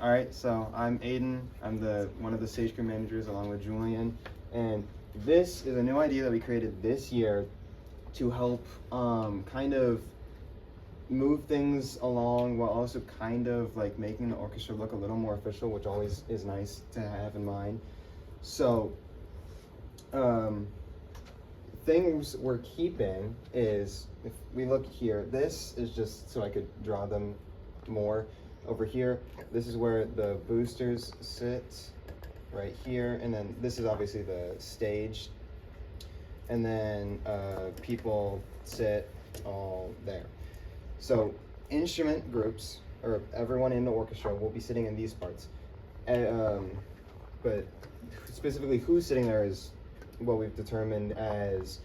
All right, so I'm Aiden. I'm one of the stage crew managers along with Julian, and this is a new idea that we created this year to help kind of move things along while also kind of like making the orchestra look a little more official, which always is nice to have in mind. So things we're keeping is, if we look here, this is just so I could draw them more. Over here, this is where the boosters sit, right here, and then this is obviously the stage, and then people sit all there. So instrument groups, or everyone in the orchestra, will be sitting in these parts. But specifically who's sitting there is what we've determined as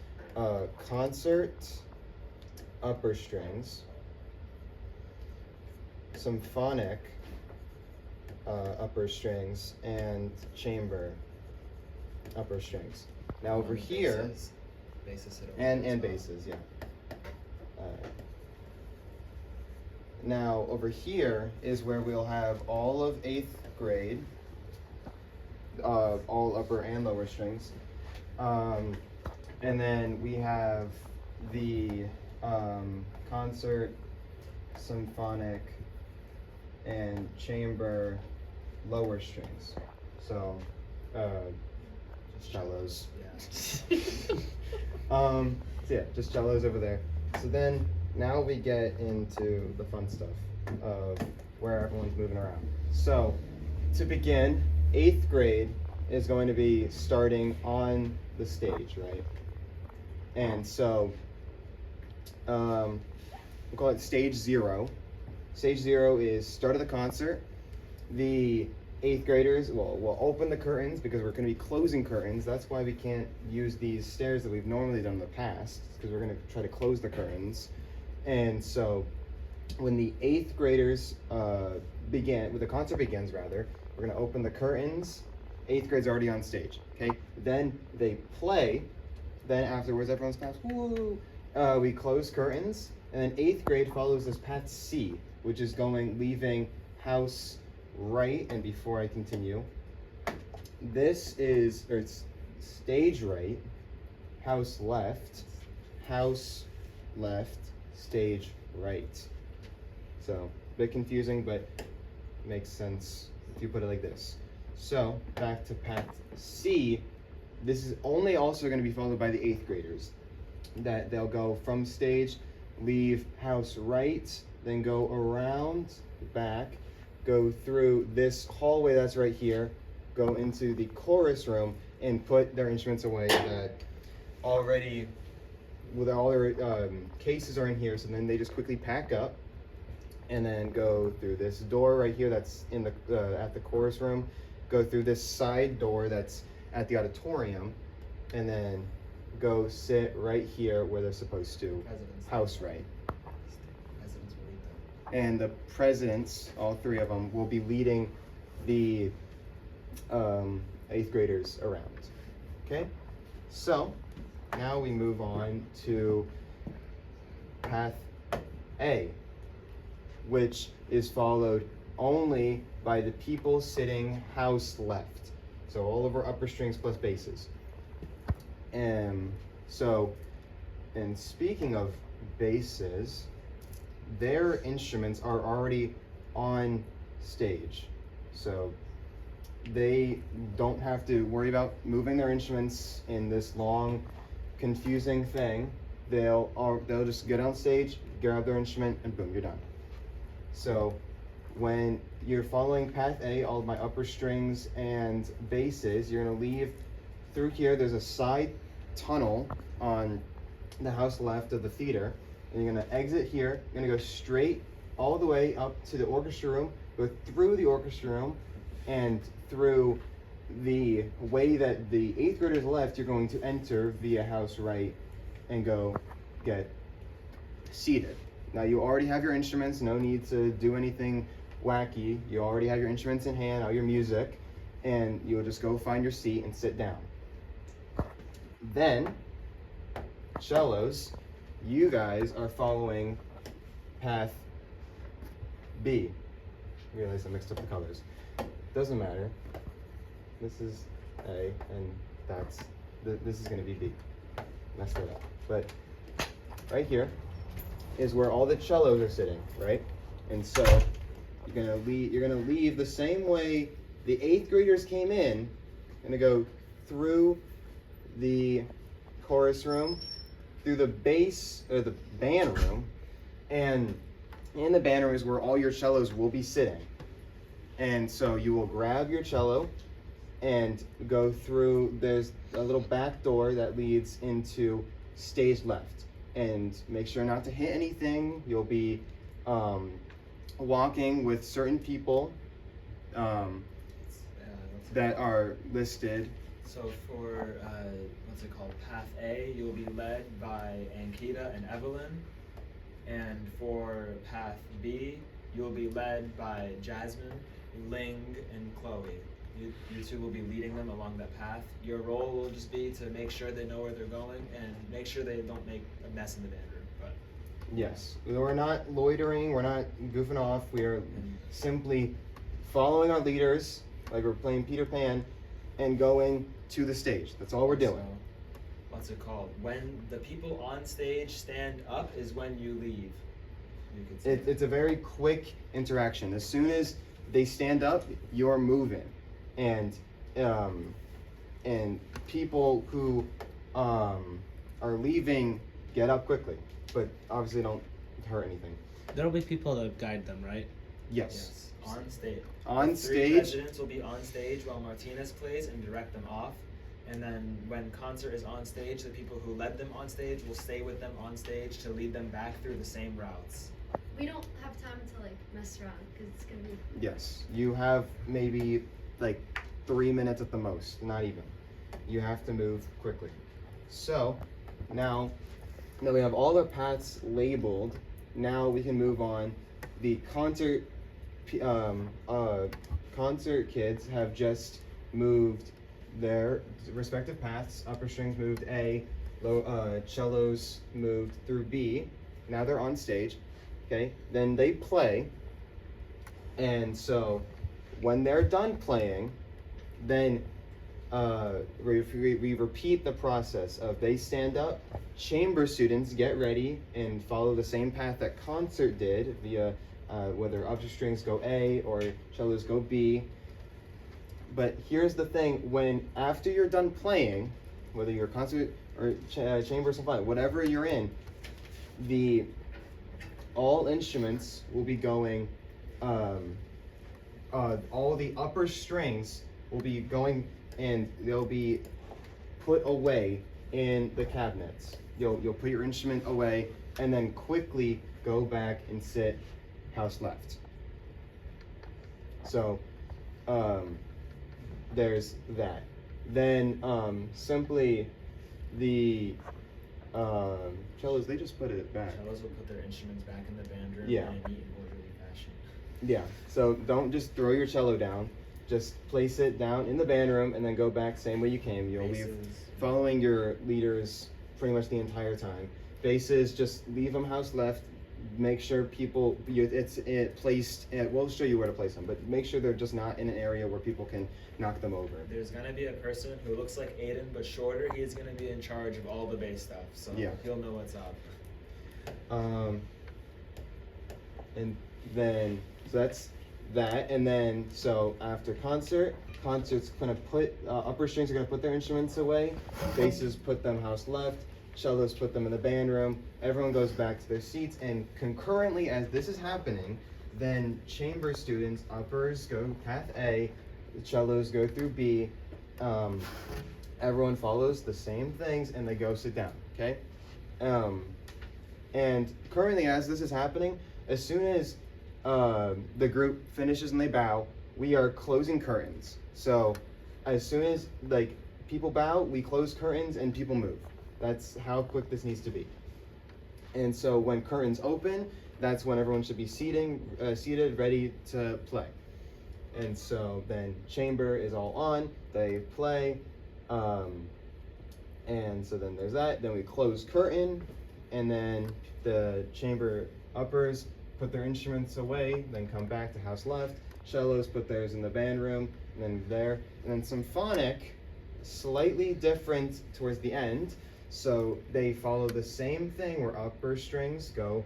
concert, upper strings, symphonic upper strings, and chamber upper strings. Now over here, basses and basses, yeah. Now over here is where we'll have all of 8th grade, all upper and lower strings, and then we have the concert, symphonic, and chamber lower strings. So cellos. Yeah. So yeah, just cellos over there. So then now we get into the fun stuff of where everyone's moving around. So to begin, 8th grade is going to be starting on the stage, right? And so we'll call it stage 0. Stage 0 is start of the concert. The 8th graders will open the curtains because we're going to be closing curtains. That's why we can't use these stairs that we've normally done in the past, because we're going to try to close the curtains. And so when the 8th graders when the concert begins, rather, we're going to open the curtains. 8th grade's already on stage, okay? Then they play. Then afterwards, everyone's kind of, woo! We close curtains. And then 8th grade follows this path C, which is leaving house right. And before I continue, it's stage right, house left, stage right. So a bit confusing, but makes sense if you put it like this. So back to path C, this is only also going to be followed by the 8th graders. That they'll go from stage, leave house right, then go around the back, go through this hallway that's right here, go into the chorus room, and put their instruments away that already, with all their cases are in here. So then they just quickly pack up and then go through this door right here that's in the at the chorus room, go through this side door that's at the auditorium, and then go sit right here where they're supposed to, house right. And the presidents, all 3 of them, will be leading the 8th graders around. Okay? So now we move on to path A, which is followed only by the people sitting house left. So all of our upper strings plus basses. And speaking of basses, their instruments are already on stage. So they don't have to worry about moving their instruments in this long, confusing thing. They'll just get on stage, grab their instrument, and boom, you're done. So when you're following path A, all of my upper strings and basses, you're gonna leave through here. There's a side tunnel on the house left of the theater, and you're gonna exit here. You're gonna go straight all the way up to the orchestra room, go through the orchestra room, and through the way that the 8th graders left, you're going to enter via house right and go get seated. Now you already have your instruments, no need to do anything wacky. You already have your instruments in hand, all your music, and you'll just go find your seat and sit down. Then, cellos, you guys are following path B. realized I mixed up the colors. Doesn't matter. This is A, and this is gonna be B. Messed it up. But right here is where all the cellos are sitting, right? And so you're gonna leave the same way the 8th graders came in. You're gonna go through the chorus room, through the bass or the band room, and in the band room is where all your cellos will be sitting. And so you will grab your cello and go through, there's a little back door that leads into stage left. And make sure not to hit anything. You'll be walking with certain people that are listed. So for, what's it called, Path A, you'll be led by Ankita and Evelyn. And for Path B, you'll be led by Jasmine, Ling, and Chloe. You two will be leading them along that path. Your role will just be to make sure they know where they're going and make sure they don't make a mess in the band room. But yes, we're not loitering, we're not goofing off, we are simply following our leaders, like we're playing Peter Pan, and going to the stage. That's all we're doing. So, what's it called? When the people on stage stand up is when you leave. You could say. It's a very quick interaction. As soon as they stand up, you're moving. And people who are leaving get up quickly, but obviously don't hurt anything. There'll be people to guide them, right? Yes. On stage. On The three stage. presidents will be on stage while Martinez plays and direct them off. And then when concert is on stage, the people who led them on stage will stay with them on stage to lead them back through the same routes. We don't have time to like mess around because it's gonna be. Yes. You have maybe like 3 minutes at the most, not even. You have to move quickly. So now that we have all our paths labeled, now we can move on. The concert kids have just moved their respective paths. Upper strings moved A, cellos moved through B. Now they're on stage. Okay, then they play, and so when they're done playing, then we repeat the process of they stand up, chamber students get ready and follow the same path that concert did via whether upper strings go A or cellos go B. But here's the thing, when after you're done playing, whether you're concert or chamber symphony, whatever you're in, all instruments will be going, all the upper strings will be going and they'll be put away in the cabinets. You'll put your instrument away and then quickly go back and sit house left. So there's that. Then simply the cellos, they just put it back. Cellos will put their instruments back in the band room Yeah. in a neat and orderly fashion. Yeah, so don't just throw your cello down. Just place it down in the band room and then go back same way you came. You'll be Basses, following your leaders pretty much the entire time. Basses, just leave them house left. Make sure people, it's placed, we'll show you where to place them, but make sure they're just not in an area where people can knock them over. There's gonna be a person who looks like Aiden but shorter. He's gonna be in charge of all the bass stuff, so Yeah. he'll know what's up. And then, so that's that, and then, so after concert's gonna put, upper strings are gonna put their instruments away, basses put them house left, cellos put them in the band room, everyone goes back to their seats, and concurrently as this is happening, then chamber students, uppers go path A, the cellos go through B, everyone follows the same things and they go sit down, okay? And currently as this is happening, as soon as the group finishes and they bow, we are closing curtains. So as soon as like people bow, we close curtains and people move. That's how quick this needs to be. And so when curtains open, that's when everyone should be seated, ready to play. And so then chamber is all on, they play, and so then there's that. Then we close curtain, and then the chamber uppers put their instruments away, then come back to house left. Cellos put theirs in the band room, and then there. And then symphonic, slightly different towards the end. So they follow the same thing where upper strings go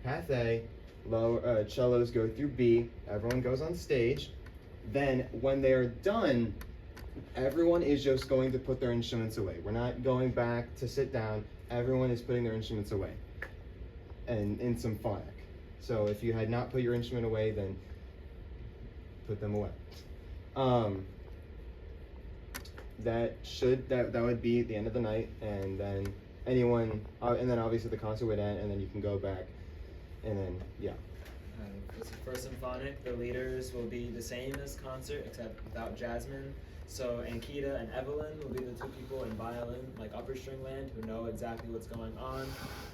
path A, lower cellos go through B, everyone goes on stage. Then when they're done, everyone is just going to put their instruments away. We're not going back to sit down. Everyone is putting their instruments away. And in symphonic. So if you had not put your instrument away, then put them away. That would be the end of the night, and then anyone, and then obviously the concert would end, and then you can go back, and then yeah. For symphonic, the leaders will be the same as concert except without Jasmine. So Ankita and Evelyn will be the two people in violin, like upper string land, who know exactly what's going on.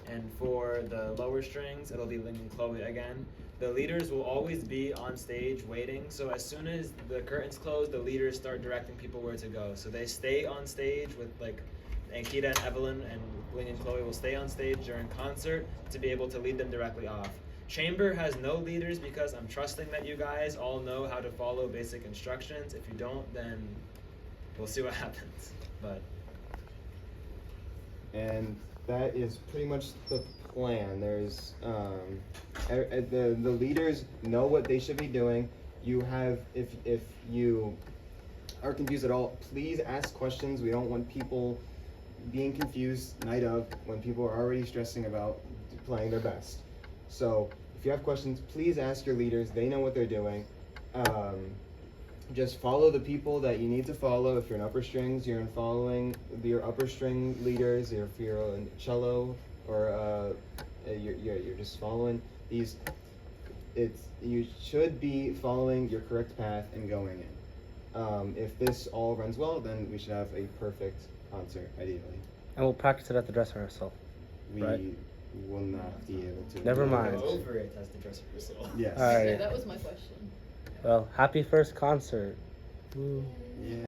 And for the lower strings, it'll be Ling and Chloe again. The leaders will always be on stage waiting. So as soon as the curtains close, the leaders start directing people where to go. So they stay on stage with like Ankita and Evelyn, and Ling and Chloe will stay on stage during concert to be able to lead them directly off. Chamber has no leaders because I'm trusting that you guys all know how to follow basic instructions. If you don't, then we'll see what happens. And that is pretty much the plan. There's the leaders know what they should be doing. You have, if you are confused at all, please ask questions. We don't want people being confused night of when people are already stressing about playing their best. So if you have questions, please ask your leaders. They know what they're doing. Just follow the people that you need to follow. If you're in upper strings, you're in following your upper string leaders. If you're in cello, or you're just following these. You should be following your correct path and going in. If this all runs well, then we should have a perfect concert, ideally. And we'll practice it at the dress rehearsal. We Right. will not be able to. Never We'll mind. go over it as the dress rehearsal. Yes. All right. Yeah, that was my question. Well, happy first concert. Woo. Yeah.